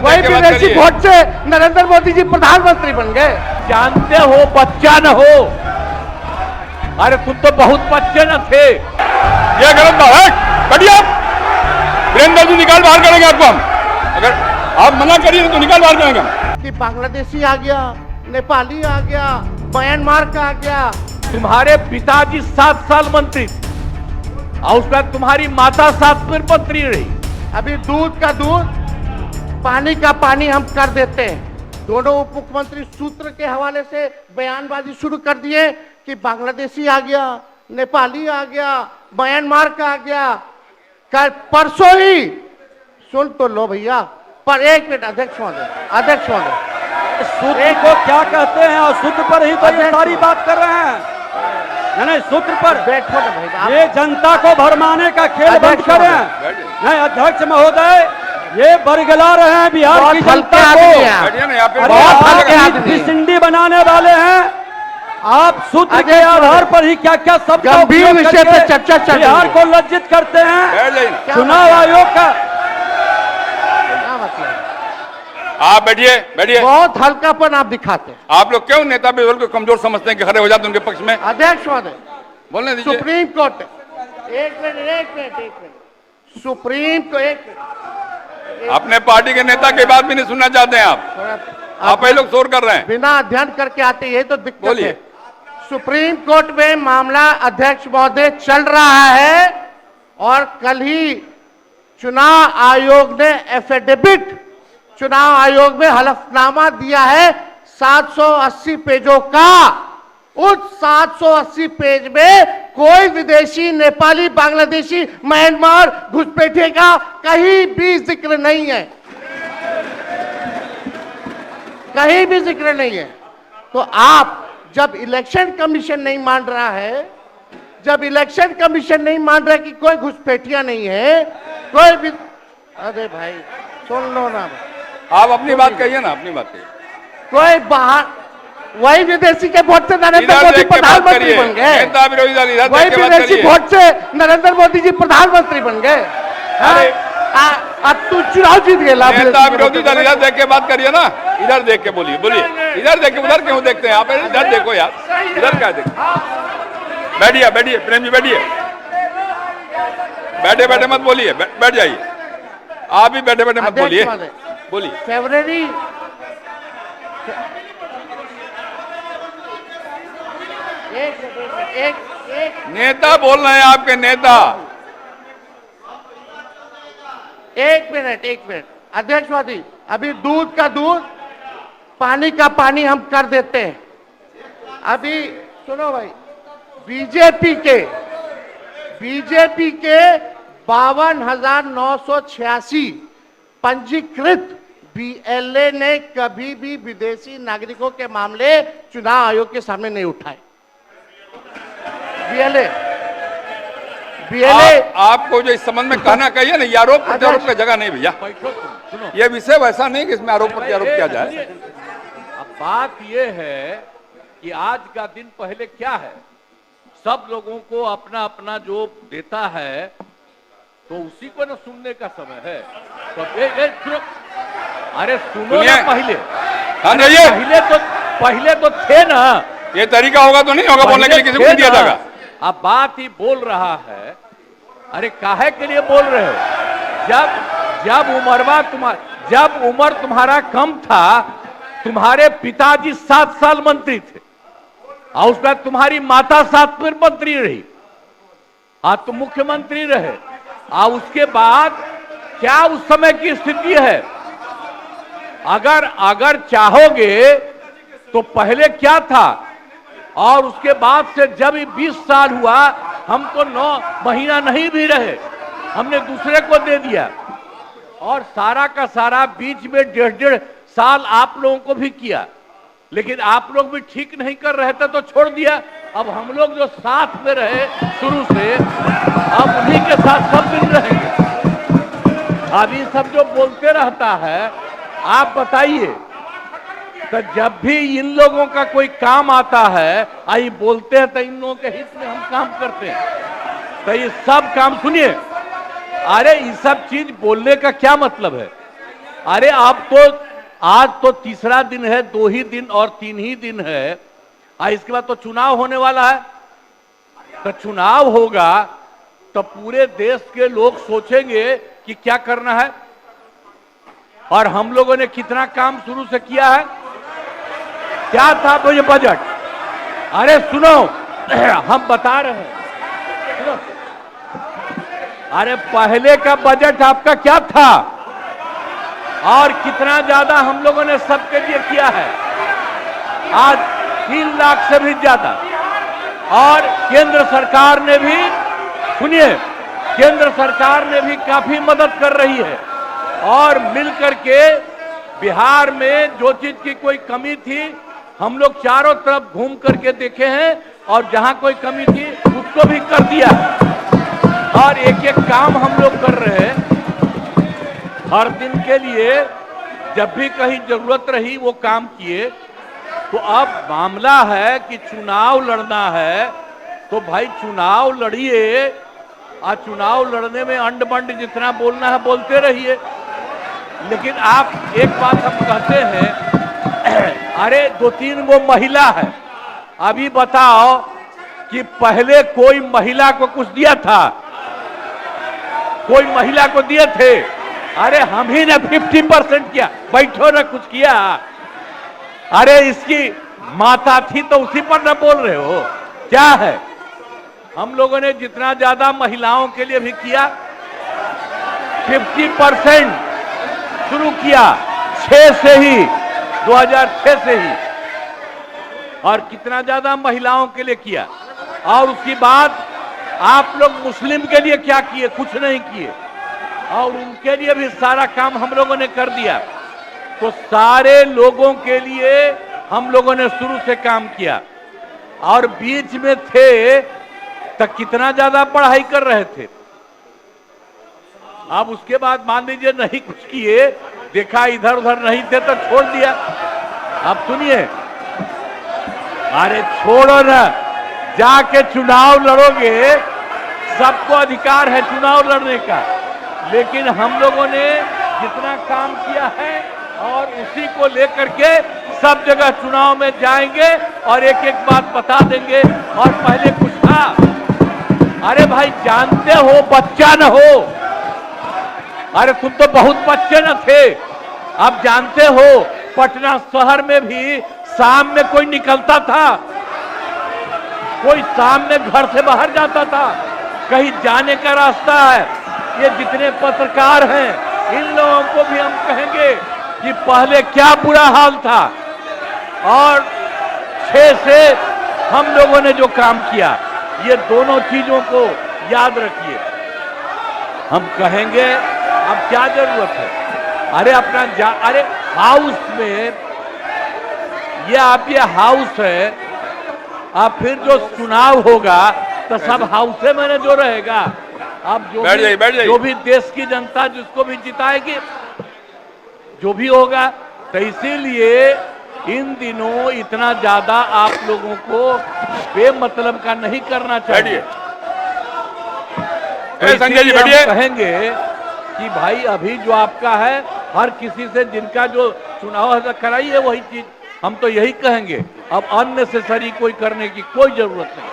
इधर वही देख के बात विदेशी करिए। वोट से नरेंद्र मोदी जी प्रधानमंत्री बन गए। जानते हो बच्चा न हो, अरे तुम तो बहुत बच्चे न थे। ये गलत बात है, कटिए आप। वीरेंद्र जी निकाल बाहर करेंगे आपको हम, अगर आप मना करिए तो निकाल बाहर करेंगे हम। कि बांग्लादेशी आ गया, नेपाली आ गया, म्यांमार का आ गया। तुम्हारे पिताजी 7 साल मंत्री थे और उसके बाद तुम्हारी माता 7 फिर मंत्री रही। अभी दूध का दूध, पानी का पानी हम कर देते हैं। दोनों उप मुख्यमंत्री सूत्र के हवाले से बयानबाजी शुरू कर दिए कि बांग्लादेशी आ गया, नेपाली आ गया, म्यांमार का आ गया। कल परसों ही सुन तो लो भैया, पर एक मिनट अध्यक्ष महोदय, सूत्र को क्या कहते हैं और सूत्र पर ही तो ये सारी बात कर रहे हैं। नहीं, सूत्र पर बैठो ना भाई, ये जनता को भरमाने का खेल बंद करें। नहीं अध्यक्ष महोदय, ये बरगला रहे हैं बिहार की जनता को। बैठिए ना यहाँ पे। बहुत हल्के अरे आदमी हैं। भिसिंडी बनाने वाले हैं आप। सूत्र के आधार पर ही क्या क्या शब्द का गंभीर उपयोग विषय पे करके चर्चा चल रही बिहार है। को लज्जित करते हैं। बैठ जाइए, चुनाव आयोग का क्या मतलब? आप बैठिए बैठिए। बहुत हल्कापन आप दिखाते हैं। आप लोग क्यों नेता बिल्कुल को कमजोर समझते हैं कि खड़े हो जाते हैं उनके पक्ष में? अध्यक्ष महोदय, बोलने दीजिए। सुप्रीम कोर्ट, एक मिनट, सुप्रीम को एक मिनट, अपने पार्टी के नेता की बात भी नहीं सुनना चाहते हैं आप ही लोग शोर कर रहे हैं। बिना अध्ययन करके आते, ये तो दिक्कत बोलिए। है। सुप्रीम कोर्ट में मामला अध्यक्ष महोदय चल रहा है और कल ही चुनाव आयोग ने एफिडेविट, चुनाव आयोग में हलफनामा दिया है 780 पेजों का। उस 780 पेज में कोई विदेशी, नेपाली, बांग्लादेशी, म्यांमार, घुसपैठे का कहीं भी जिक्र नहीं है, कहीं भी जिक्र नहीं है। तो आप जब इलेक्शन कमीशन नहीं मान रहा है, जब इलेक्शन कमीशन नहीं मान रहा है कि कोई घुसपैठिया नहीं है, कोई भी, अरे भाई सुन लो ना, आप अपनी बात कहिए ना, अपनी बात कहिए। कोई बाहर, वही विदेशी के वोट से नरेंद्र इधर मोदी देख के बात प्रधानमंत्री करिए। बन गए। नेता विरोधी दल इधर वही देख के बात विदेशी करिए। वोट से नरेंद्र मोदी जी प्रधानमंत्री बन गए। अरे, अब तू चुनाव जीत गए। नेता विरोधी दल इधर देख के बात करिए ना, इधर देख के बोलिए, इधर देख के। उधर क्यों देखते हैं आप? इधर देखो यार, इधर क्या देखते? बैठिए बैठिए प्रेम जी, बैठिए। बैठे बैठे मत बोलिए, बैठ जाइए। आप भी बैठे बैठे मत बोलिए, बोलिए। फरवरी एक नेता बोल रहे हैं, आपके नेता। एक मिनट अध्यक्ष महोदय, अभी दूध का दूध, पानी का पानी हम कर देते हैं। अभी सुनो भाई, बीजेपी के 52,986 पंजीकृत बीएलए ने कभी भी विदेशी नागरिकों के मामले चुनाव आयोग के सामने नहीं उठाए। बीएलए आपको जो इस संबंध में कहना कहिए ना, ये आरोप प्रत्यारोप का जगह नहीं भैया। ये विषय वैसा नहीं कि इसमें आरोप प्रत्यारोप किया जाए। अब बात यह है कि आज का दिन पहले क्या है, सब लोगों को अपना अपना जो देता है तो उसी को ना सुनने का समय है। तो अरे सुनो ना पहले। हाँ पहले तो थे ना। ये तरीका होगा तो नहीं होगा बोलने के लिए, किसी को नहीं दिया जाएगा। अब बात ही बोल रहा है। अरे काहे के लिए बोल रहे हो? जब उम्र तुम्हारा कम था, तुम्हारे पिताजी 7 साल मंत्री थे और उसके बाद तुम्हारी माता 7 फिर मंत्री रही। हाँ, तुम मुख्यमंत्री रहे। और उसके बाद क्या उस समय की स्थिति है? अगर चाहोगे तो पहले क्या था और उसके बाद से जब 20 साल हुआ, हम तो 9 महीना नहीं भी रहे, हमने दूसरे को दे दिया। और सारा का सारा बीच में 1.5 साल आप लोगों को भी किया, लेकिन आप लोग भी ठीक नहीं कर रहे थे तो छोड़ दिया। अब हम लोग जो साथ में रहे शुरू से, अब उन्हीं के साथ सब दिन रहेंगे। अब ये सब जो बोलते रहता है, आप बताइए, तो जब भी इन लोगों का कोई काम आता है, आई बोलते हैं तो इन लोगों के हित में हम काम करते हैं। तो ये सब काम सुनिए, अरे ये सब चीज बोलने का क्या मतलब है? अरे अब तो आज तो तीसरा दिन है, 2 ही दिन और 3 ही दिन है, इसके बाद तो चुनाव होने वाला है। तो चुनाव होगा तो पूरे देश के लोग सोचेंगे कि क्या करना है, और हम लोगों ने कितना काम शुरू से किया है। क्या था वो ये बजट? अरे सुनो, हम बता रहे हैं, सुनो। अरे पहले का बजट आपका क्या था और कितना ज्यादा हम लोगों ने सबके लिए किया है? आज 3 लाख से भी ज्यादा। और केंद्र सरकार ने भी, सुनिए, केंद्र सरकार ने भी काफी मदद कर रही है, और मिलकर के बिहार में जो चीज की कोई कमी थी हम लोग चारों तरफ घूम करके देखे हैं, और जहां कोई कमी थी उसको भी कर दिया, और एक एक काम हम लोग कर रहे हैं हर दिन के लिए। जब भी कहीं जरूरत रही वो काम किए। तो अब मामला है कि चुनाव लड़ना है, तो भाई चुनाव लड़िए, और चुनाव लड़ने में अंड बंड जितना बोलना है बोलते रहिए। लेकिन आप एक बात हम कहते हैं, अरे 2-3 वो महिला है, अभी बताओ कि पहले कोई महिला को कुछ दिया था? कोई महिला को दिए थे? अरे हम ही ने 50% किया, बैठो ना कुछ किया। अरे इसकी माता थी तो उसी पर ना बोल रहे हो, क्या है? हम लोगों ने जितना ज्यादा महिलाओं के लिए भी किया, 50% शुरू किया 6 से ही, 2006 से ही, और कितना ज्यादा महिलाओं के लिए किया। और उसके बाद आप लोग मुस्लिम के लिए क्या किए? कुछ नहीं किए, और उनके लिए भी सारा काम हम लोगों ने कर दिया। तो सारे लोगों के लिए हम लोगों ने शुरू से काम किया, और बीच में थे तो कितना ज्यादा पढ़ाई कर रहे थे। अब उसके बाद मान लीजिए नहीं कुछ किए, देखा इधर उधर नहीं थे तो छोड़ दिया। अब सुनिए, अरे छोड़ो ना, जाके चुनाव लड़ोगे, सबको अधिकार है चुनाव लड़ने का, लेकिन हम लोगों ने जितना काम किया है और उसी को लेकर के सब जगह चुनाव में जाएंगे और एक एक बात बता देंगे। और पहले कुछ था, अरे भाई जानते हो बच्चा न हो, अरे तुम तो बहुत बच्चे न थे, अब जानते हो पटना शहर में भी शाम में कोई निकलता था, कोई शाम में घर से बाहर जाता था, कहीं जाने का रास्ता है। ये जितने पत्रकार हैं इन लोगों को भी हम कहेंगे कि पहले क्या बुरा हाल था, और 6 से हम लोगों ने जो काम किया, ये दोनों चीजों को याद रखिए। हम कहेंगे अब क्या जरूरत है, अरे अपना अरे हाउस में ये हाउस है, अब फिर जो चुनाव होगा तो सब हाउस में जो रहेगा। अब जो भी देश की जनता जिसको भी जिताएगी, जो भी होगा, तो इसीलिए इन दिनों इतना ज्यादा आप लोगों को बेमतलब का नहीं करना चाहिए। संजय जी बैठिए। कहेंगे कि भाई अभी जो आपका है, हर किसी से जिनका जो चुनाव है कराइए वही चीज, हम तो यही कहेंगे। अब अननेसेसरी कोई करने की कोई जरूरत नहीं।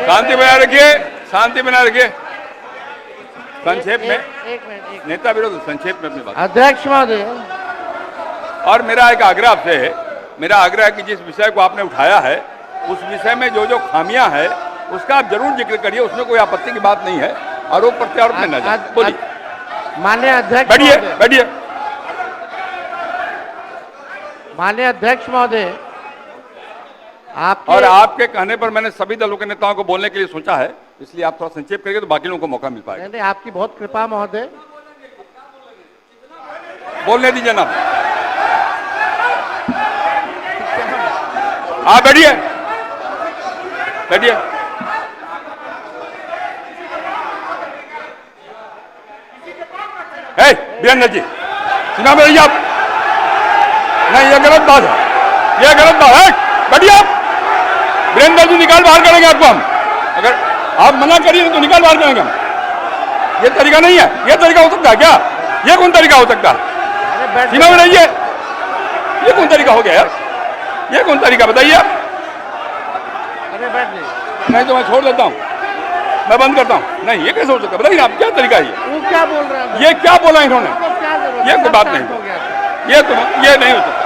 शांति बनाए रखिए, शांति बनाए रखिए। संक्षेप में एक मिनट नेता विरोध, संक्षेप में अपनी बात। अध्यक्ष महोदय, और मेरा एक आग्रह आपसे है, मेरा आग्रह है कि जिस विषय को आपने उठाया है उस विषय में जो जो खामियां हैं उसका आप जरूर जिक्र करिए, उसमें कोई आपत्ति की बात नहीं है। आरोप प्रत्यारोप में न जाए। बोलिए। माननीय अध्यक्ष बैठिए बैठिए। माननीय अध्यक्ष महोदय, और आपके कहने पर मैंने सभी दलों के नेताओं को बोलने के लिए सोचा है, इसलिए आप थोड़ा संक्षेप करिए तो बाकी लोगों को मौका मिल पाएगा। नहीं, आपकी बहुत कृपा महोदय। बोलने दीजिए ना, आप बैठिए बैठिए। वीरेंद्र जी चुनाव में आप नहीं, ये गलत बात है, ये गलत बात है। बैठिए आप। वीरेंद्र जी निकाल बाहर करेंगे आपको हम, अगर आप मना करिए तो निकाल बाहर करेंगे हम। ये तरीका नहीं है। ये तरीका हो सकता है क्या? ये कौन तरीका हो सकता है? अरे बैठ सीमा में रहिए। ये कौन तरीका हो गया यार? ये कौन तरीका बताइए आप? अरे बैठ जाइए। नहीं तो मैं छोड़ देता हूँ, मैं बंद करता हूँ। नहीं, ये कैसे हो सकता है बताइए आप? क्या तरीका है ये? वो क्या बोल रहे हैं? ये क्या बोला इन्होंने? तो क्या जरूरत ये है? कोई सब बात शांत नहीं। हो गया। ये नहीं हो सकता।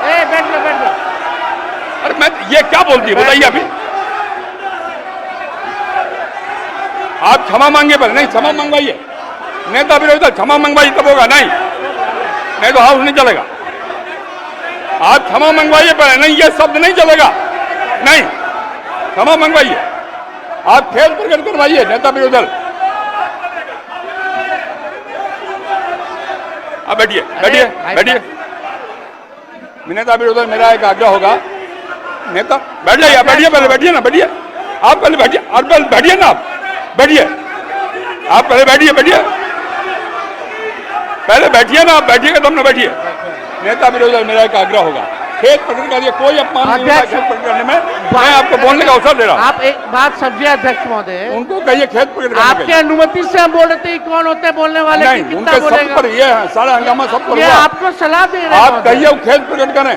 ए बैठ जाओ, बैठ जाओ। अरे मैं ये क्या बोलती है बताइए अभी? आप क्षमा मांगे पर नहीं, क्षमा मंगवाइए। नेता विरोधी दल क्षमा मंगवाइए तब होगा। नहीं तो हाउस नहीं चलेगा। आप क्षमा मंगवाइए पर नहीं, ये शब्द नहीं चलेगा। नहीं, क्षमा मंगवाइए। आप खेल प्रकट करवाइए नेता विरोधी दल। अब बैठिए बैठिए बैठिए। नेता विरोधी दल मेरा एक आग्रह होगा, नेता बैठ जाइए। आप बैठिए, पहले बैठिए ना, बैठिए आप पहले बैठिए। और पहले बैठिए ना, आप बैठिए। आप पहले बैठिए, पहले बैठिए ना। आप बैठिएगा तब ना बैठिए। नेता विरोधी दल मेरा एक आग्रह होगा, खेत प्रकट करिए। कोई अपमान नहीं होगा खेत प्रकट करने में। मैं आपको बोलने का अवसर दे रहा हूँ। आप एक बात समझिए अध्यक्ष महोदय, उनको कहिए खेत प्रकट करने आपके के लिए। अनुमति से हम बोल रहे थे कौन होते हैं बोलने वाले? नहीं, कितना उनके सब बोलेगा? पर ये सारा हंगामा सब पर ये हुआ। आपको सलाह दे रहे हैं आप महोदय। कहिए वो खेत प्रकट करें।